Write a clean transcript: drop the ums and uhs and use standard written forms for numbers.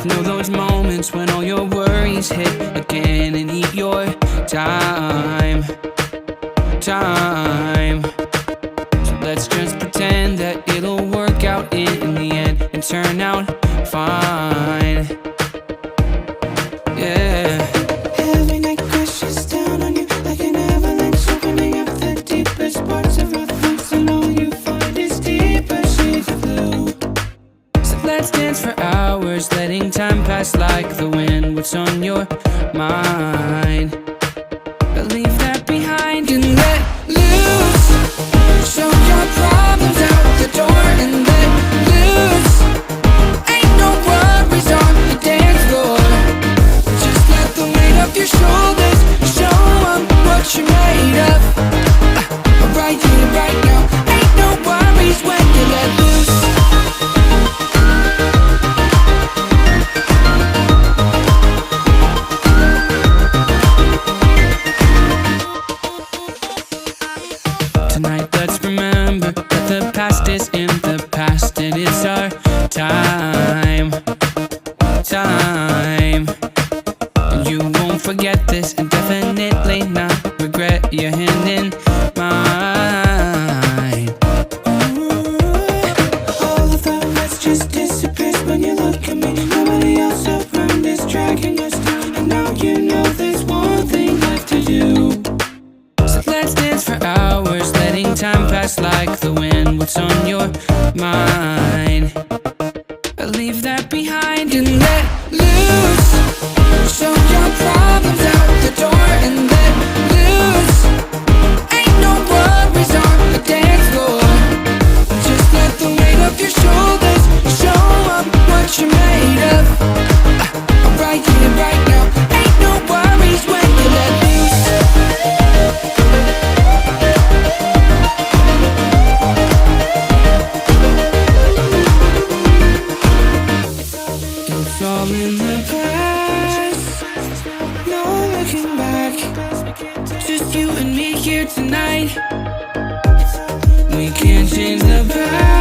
know those moments when all your worries hit again and eat your time. So let's just pretend that it'll work out in the end and turn out fine. Yeah. Every night crashes down on you like an avalanche, opening up the deepest parts of our thoughts, and all you find is deeper shades of blue. So let's dance for hours, letting time pass like the wind. What's on your mind? Leave that behind and let loose. Show your problems out the door and let loose. Ain't no worries on the dance floor. Just let the weight of your shoulders show 'em what you're made of. Right here, right now. Ain't no worries when you let loose. Tonight let's remember that the past is in the past, and it's our time. And you won't forget this, and definitely not regret your hand in mine. All of the rest just disappears when you look at me. Nobody else around is dragging us down, and now you know there's one thing left to do. So let's dance for hours, letting time pass like the wind. What's on your mind? Leave that behind and let loose. Show your problems out the door and let loose. Ain't no worries on the dance floor. Just let the weight of your shoulders show 'em what you're made of. Right here, right now. Ain't no worries when you let loose. It's all in the past, no looking back. Just you and me here tonight. We can't change the past.